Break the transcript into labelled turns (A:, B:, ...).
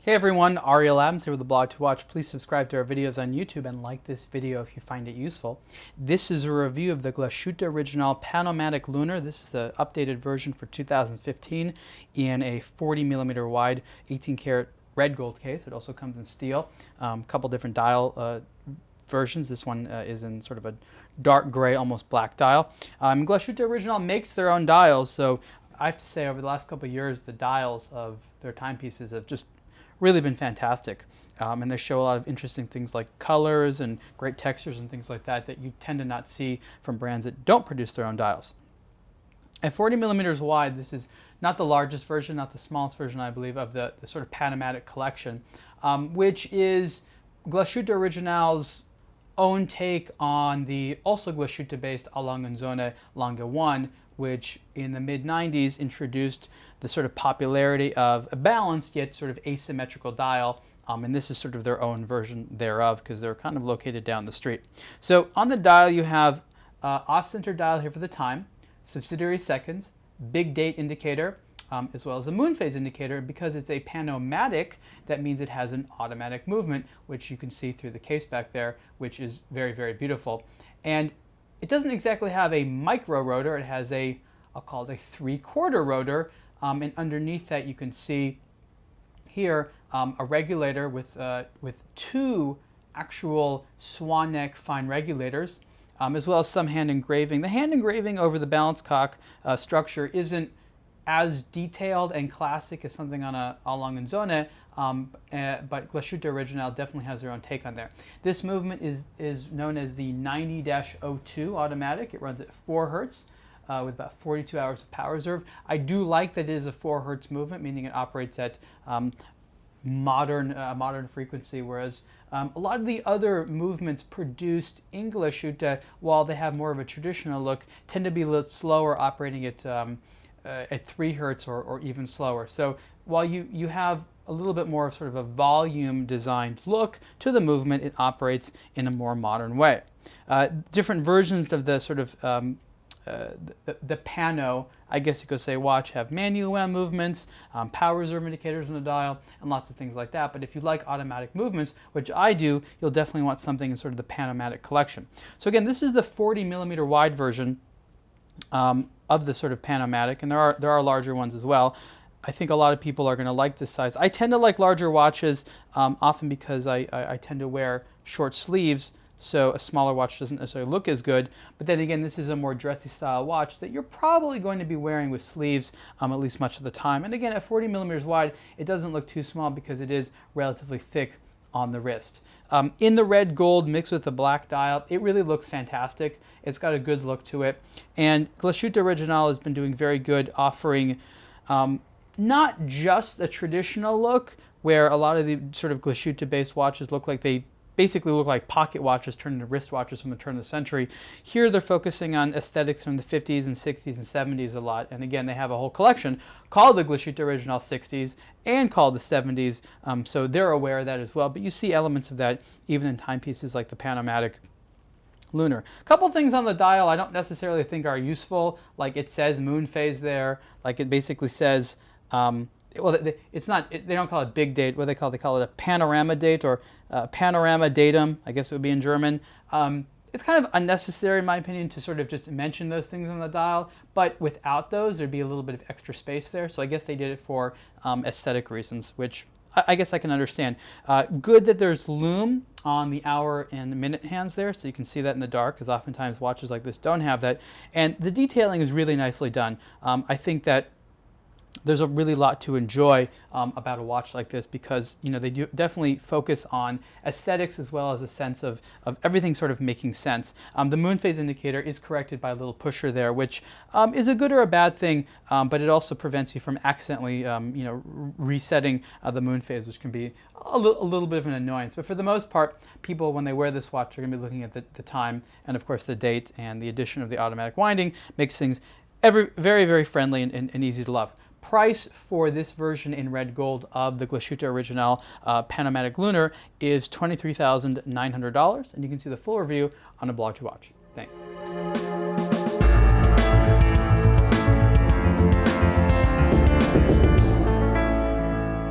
A: Hey everyone, Ariel Adams here with aBlogtoWatch. Please subscribe to our videos on YouTube and like this video if you find it useful. This is a review of the Glashutte Original PanoMaticLunar. This is the updated version for 2015 in a 40mm wide 18-karat red gold case. It also comes in steel. A couple different dial versions. This one is in sort of a dark gray, almost black dial. Glashutte Original makes their own dials, so I have to say over the last couple of years the dials of their timepieces have just really been fantastic, and they show a lot of interesting things like colors and great textures and things like that that you tend to not see from brands that don't produce their own dials. At 40mm wide, this is not the largest version, not the smallest version, I believe, of the sort of Panomatic collection, which is Glashutte Original's own take on the also Glashutte-based Allungensohne Lange 1, which in the mid-90s introduced the sort of popularity of a balanced yet sort of asymmetrical dial, and this is sort of their own version thereof because they're kind of located down the street. So on the dial you have off-center dial here for the time, subsidiary seconds, big date indicator, as well as a moon phase indicator. Because it's a PanoMatic, that means it has an automatic movement, which you can see through the case back there, which is very, very beautiful. And it doesn't exactly have a micro rotor. It has a, I'll call it a 3/4 rotor, and underneath that you can see here a regulator with two actual swan neck fine regulators, as well as some hand engraving. The hand engraving over the balance cock structure isn't as detailed and classic as something on a Allungensohne, but Glashutte Original definitely has their own take on there. This movement is known as the 90-02 automatic. It runs at 4 Hertz with about 42 hours of power reserve. I do like that it is a 4 Hertz movement, meaning it operates at modern frequency, whereas a lot of the other movements produced in Glashutte, while they have more of a traditional look, tend to be a little slower, operating at 3 Hertz or even slower. So while you have a little bit more of sort of a volume designed look to the movement, it operates in a more modern way. Different versions of the sort of the Pano, I guess you could say, watch have manual movements, power reserve indicators on the dial, and lots of things like that. But if you like automatic movements, which I do, you'll definitely want something in sort of the PanoMatic collection. So again, this is the 40mm wide version of the sort of PanoMatic, and there are larger ones as well. I think a lot of people are going to like this size. I tend to like larger watches, often because I tend to wear short sleeves, so a smaller watch doesn't necessarily look as good. But then again, this is a more dressy style watch that you're probably going to be wearing with sleeves at least much of the time. And again, at 40mm wide, it doesn't look too small because it is relatively thick on the wrist. In the red gold mixed with the black dial, it really looks fantastic. It's got a good look to it. And Glashutte Original has been doing very good, offering not just a traditional look where a lot of the sort of Glashutte based watches look like they basically look like pocket watches turned into wrist watches from the turn of the century. Here they're focusing on aesthetics from the 50s and 60s and 70s a lot. And again, they have a whole collection called the Glashutte Original 60s and called the 70s, so they're aware of that as well. But you see elements of that even in timepieces like the PanoMatic Lunar. A couple things on the dial I don't necessarily think are useful, like it says moon phase there, like it basically says, well, it's not, they don't call it big date. What they call it a panorama date, or panorama datum, I guess it would be in German. It's kind of unnecessary, in my opinion, to sort of just mention those things on the dial, but without those, there'd be a little bit of extra space there. So I guess they did it for aesthetic reasons, which I guess I can understand. Good that there's lume on the hour and the minute hands there, so you can see that in the dark, because oftentimes watches like this don't have that. And the detailing is really nicely done. I think that there's a really lot to enjoy about a watch like this, because they do definitely focus on aesthetics as well as a sense of everything sort of making sense. The moon phase indicator is corrected by a little pusher there, which is a good or a bad thing, but it also prevents you from accidentally resetting the moon phase, which can be a little bit of an annoyance. But for the most part, people, when they wear this watch, are going to be looking at the time and of course the date, and the addition of the automatic winding makes things very, very friendly and easy to love. Price for this version in red gold of the Glashutte Original PanoMaticLunar is $23,900, and you can see the full review on aBlogtoWatch. Thanks.